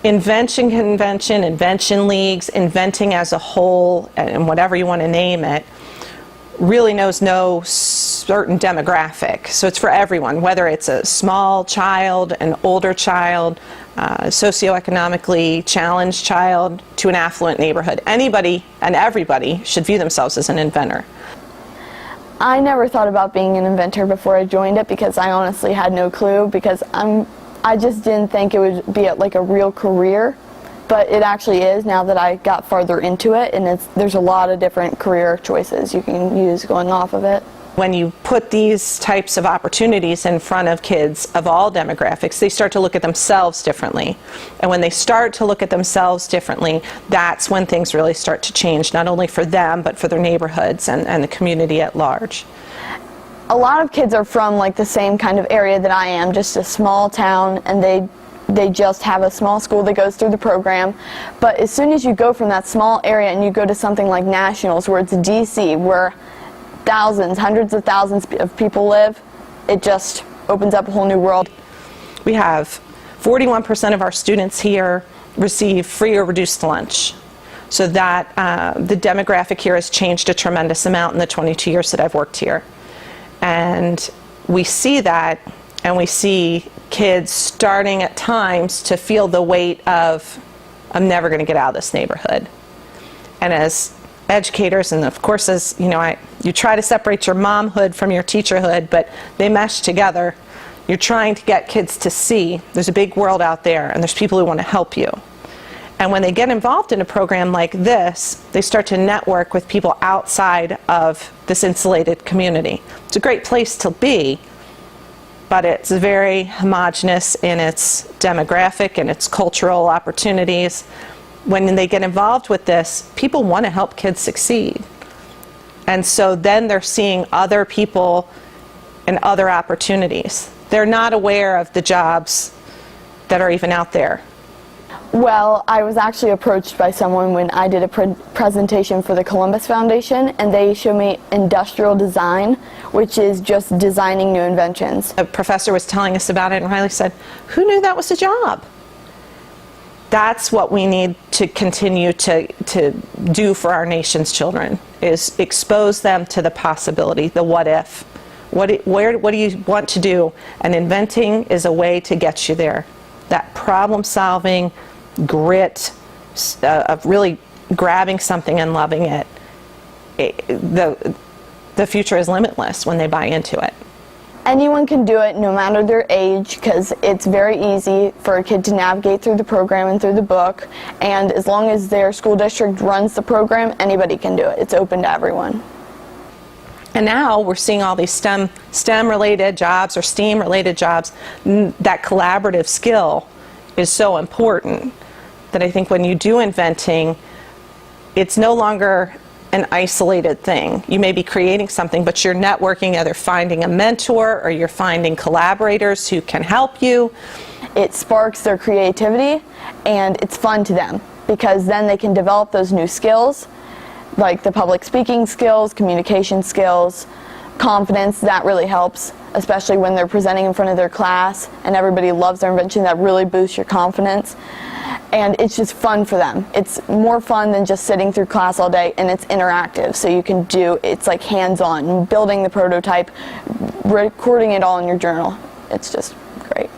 invention convention, invention leagues, inventing as a whole, and whatever you want to name it, really knows no certain demographic. So it's for everyone, whether it's a small child, an older child, socioeconomically challenged child, to an affluent neighborhood. Anybody and everybody should view themselves as an inventor. I never thought about being an inventor before I joined it because I honestly had no clue, because I just didn't think it would be like a real career, but it actually is now that I got farther into it, and there's a lot of different career choices you can use going off of it. When you put these types of opportunities in front of kids of all demographics, they start to look at themselves differently. And when they start to look at themselves differently, that's when things really start to change, not only for them, but for their neighborhoods and the community at large. A lot of kids are from like the same kind of area that I am, just a small town, and they just have a small school that goes through the program. But as soon as you go from that small area and you go to something like nationals, where it's DC, where thousands, hundreds of thousands of people live, it just opens up a whole new world. We have 41% of our students here receive free or reduced lunch. So that the demographic here has changed a tremendous amount in the 22 years that I've worked here. And we see that, and we see kids starting at times to feel the weight of, I'm never going to get out of this neighborhood. And as educators, and of course, as you know, you try to separate your momhood from your teacherhood, but they mesh together. You're trying to get kids to see there's a big world out there, and there's people who want to help you. And when they get involved in a program like this, they start to network with people outside of this insulated community. It's a great place to be, but it's very homogeneous in its demographic and its cultural opportunities. When they get involved with this, people want to help kids succeed. And so then they're seeing other people and other opportunities. They're not aware of the jobs that are even out there. Well, I was actually approached by someone when I did a presentation for the Columbus Foundation, and they showed me industrial design, which is just designing new inventions. A professor was telling us about it, and Riley said, "Who knew that was a job?" That's what we need to continue to do for our nation's children, is expose them to the possibility, the what if. What do you want to do? And inventing is a way to get you there. That problem solving, grit, of really grabbing something and loving it. The future is limitless when they buy into it. Anyone can do it, no matter their age, because it's very easy for a kid to navigate through the program and through the book, and as long as their school district runs the program, anybody can do it. It's open to everyone. And now we're seeing all these STEM-related jobs or STEAM-related jobs. That collaborative skill is so important that I think when you do inventing, it's no longer an isolated thing. You may be creating something, but you're networking, either finding a mentor or you're finding collaborators who can help you. It sparks their creativity, and it's fun to them, because then they can develop those new skills, like the public speaking skills, communication skills, confidence. That really helps, especially when they're presenting in front of their class and everybody loves their invention. That really boosts your confidence. And it's just fun for them. It's more fun than just sitting through class all day, and it's interactive, so you can do, it's like hands-on, building the prototype, recording it all in your journal. It's just great.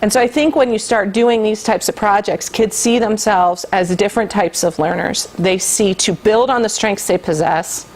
And so I think when you start doing these types of projects, kids see themselves as different types of learners. They see to build on the strengths they possess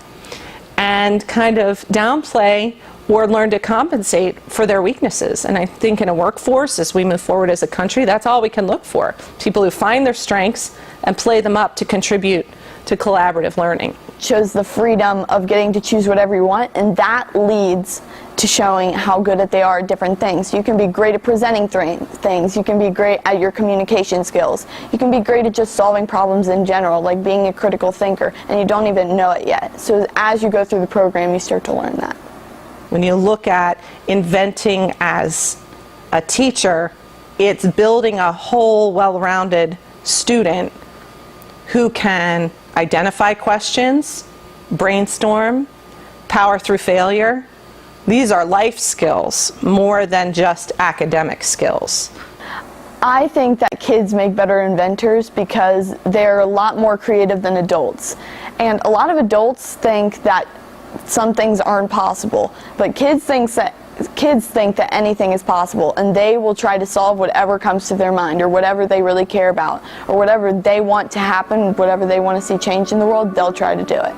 and kind of downplay or learn to compensate for their weaknesses. And I think in a workforce, as we move forward as a country, that's all we can look for. People who find their strengths and play them up to contribute to collaborative learning. It shows the freedom of getting to choose whatever you want, and that leads to showing how good at they are at different things. You can be great at presenting things, you can be great at your communication skills, you can be great at just solving problems in general, like being a critical thinker, and you don't even know it yet. So as you go through the program, you start to learn that. When you look at inventing as a teacher, it's building a whole well-rounded student who can identify questions, brainstorm, power through failure. These are life skills more than just academic skills. I think that kids make better inventors because they're a lot more creative than adults. And a lot of adults think that some things aren't possible, but kids think that anything is possible, and they will try to solve whatever comes to their mind, or whatever they really care about, or whatever they want to happen, whatever they want to see change in the world, they'll try to do it.